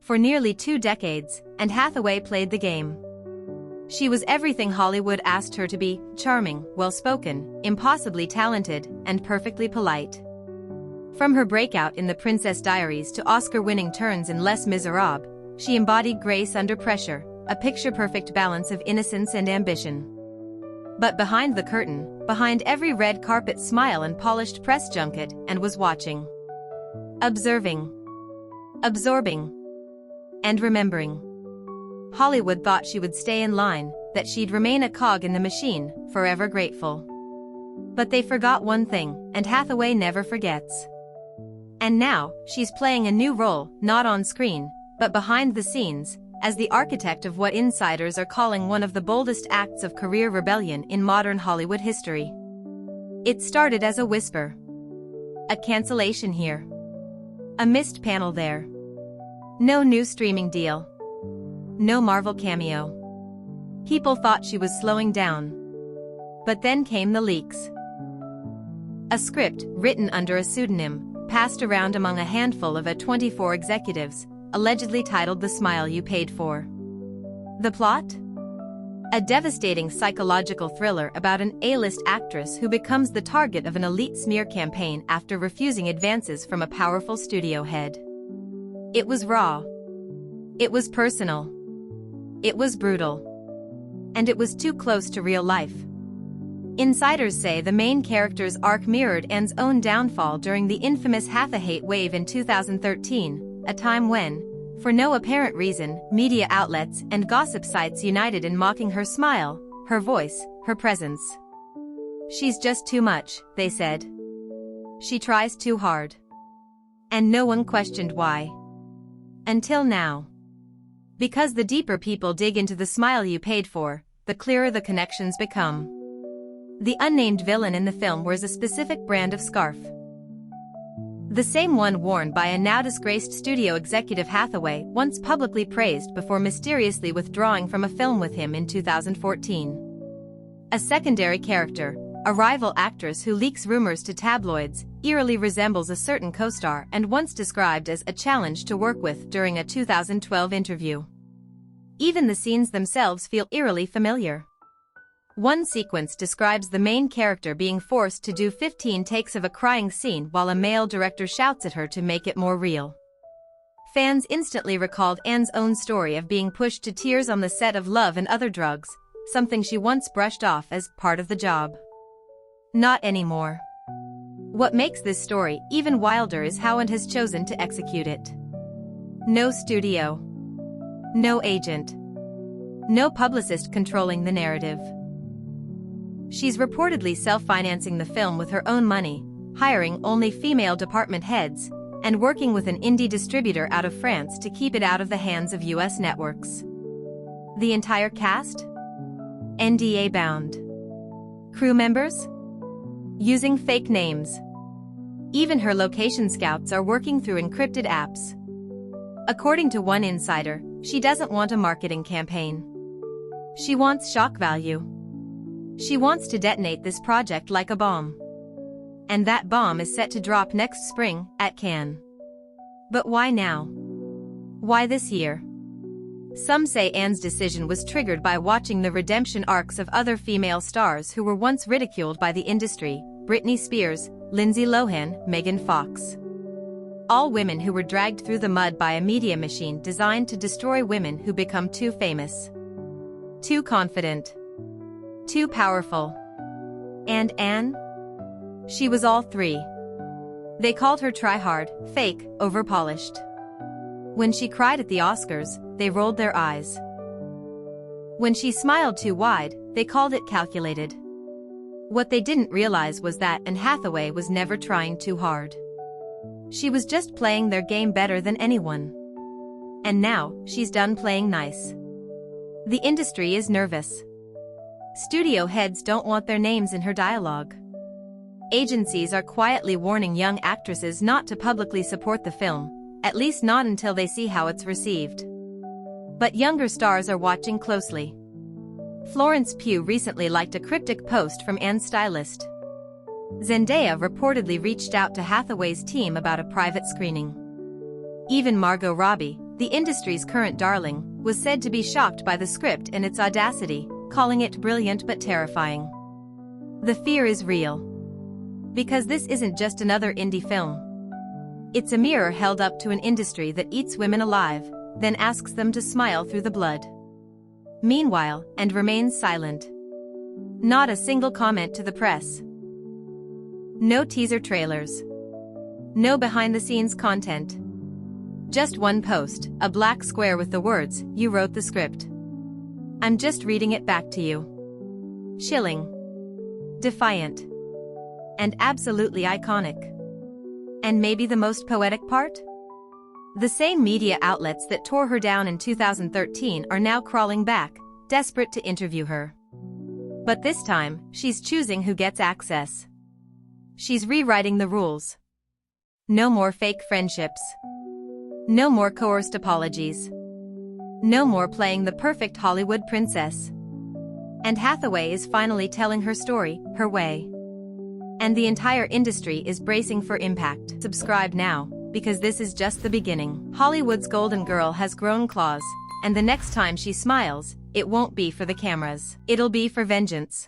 for nearly 2 decades, and Hathaway played the game. She was everything Hollywood asked her to be: charming, well-spoken, impossibly talented, and perfectly polite. From her breakout in The Princess Diaries to Oscar-winning turns in Les Miserables, she embodied grace under pressure, a picture-perfect balance of innocence and ambition. But behind the curtain, behind every red carpet smile and polished press junket, and was watching. Observing. Absorbing. And remembering. Hollywood thought she would stay in line, that she'd remain a cog in the machine, forever grateful. But they forgot one thing, and Hathaway never forgets. And now, she's playing a new role, not on screen, but behind the scenes, as the architect of what insiders are calling one of the boldest acts of career rebellion in modern Hollywood history. It started as a whisper. A cancellation here. A missed panel there. No new streaming deal. No Marvel cameo. People thought she was slowing down. But then came the leaks. A script, written under a pseudonym, passed around among a handful of A24 executives, allegedly titled The Smile You Paid For. The plot? A devastating psychological thriller about an A-list actress who becomes the target of an elite smear campaign after refusing advances from a powerful studio head. It was raw. It was personal. It was brutal. And it was too close to real life. Insiders say the main character's arc mirrored Anne's own downfall during the infamous Hathaway wave in 2013, a time when, for no apparent reason, media outlets and gossip sites united in mocking her smile, her voice, her presence. She's just too much, they said. She tries too hard. And no one questioned why. Until now. Because the deeper people dig into the smile you paid for, the clearer the connections become. The unnamed villain in the film wears a specific brand of scarf. The same one worn by a now-disgraced studio executive Hathaway once publicly praised before mysteriously withdrawing from a film with him in 2014. A secondary character, a rival actress who leaks rumors to tabloids, eerily resembles a certain co-star and once described as a challenge to work with during a 2012 interview. Even the scenes themselves feel eerily familiar. One sequence describes the main character being forced to do 15 takes of a crying scene while a male director shouts at her to make it more real. Fans instantly recalled Anne's own story of being pushed to tears on the set of Love and Other Drugs, something she once brushed off as part of the job. Not anymore. What makes this story even wilder is how Anne has chosen to execute it. No studio. No agent. No publicist controlling the narrative. She's reportedly self-financing the film with her own money, hiring only female department heads, and working with an indie distributor out of France to keep it out of the hands of US networks. The entire cast? NDA bound. Crew members? Using fake names. Even her location scouts are working through encrypted apps. According to one insider, she doesn't want a marketing campaign. She wants shock value. She wants to detonate this project like a bomb. And that bomb is set to drop next spring, at Cannes. But why now? Why this year? Some say Anne's decision was triggered by watching the redemption arcs of other female stars who were once ridiculed by the industry: Britney Spears, Lindsay Lohan, Megan Fox. All women who were dragged through the mud by a media machine designed to destroy women who become too famous. Too confident. Too powerful. And Anne? She was all three. They called her try-hard, fake, over-polished. When she cried at the Oscars, they rolled their eyes. When she smiled too wide, they called it calculated. What they didn't realize was that Anne Hathaway was never trying too hard. She was just playing their game better than anyone. And now, she's done playing nice. The industry is nervous. Studio heads don't want their names in her dialogue. Agencies are quietly warning young actresses not to publicly support the film, at least not until they see how it's received. But younger stars are watching closely. Florence Pugh recently liked a cryptic post from Anne's stylist. Zendaya reportedly reached out to Hathaway's team about a private screening. Even Margot Robbie, the industry's current darling, was said to be shocked by the script and its audacity, calling it brilliant but terrifying. The fear is real. Because this isn't just another indie film. It's a mirror held up to an industry that eats women alive, then asks them to smile through the blood. Meanwhile, and remains silent. Not a single comment to the press. No teaser trailers. No behind-the-scenes content. Just one post, a black square with the words, "You wrote the script. I'm just reading it back to you." Chilling. Defiant. And absolutely iconic. And maybe the most poetic part? The same media outlets that tore her down in 2013 are now crawling back, desperate to interview her. But this time, she's choosing who gets access. She's rewriting the rules. No more fake friendships. No more coerced apologies. No more playing the perfect Hollywood princess. And Hathaway is finally telling her story, her way. And the entire industry is bracing for impact. Subscribe now, because this is just the beginning. Hollywood's golden girl has grown claws, and the next time she smiles, it won't be for the cameras. It'll be for vengeance.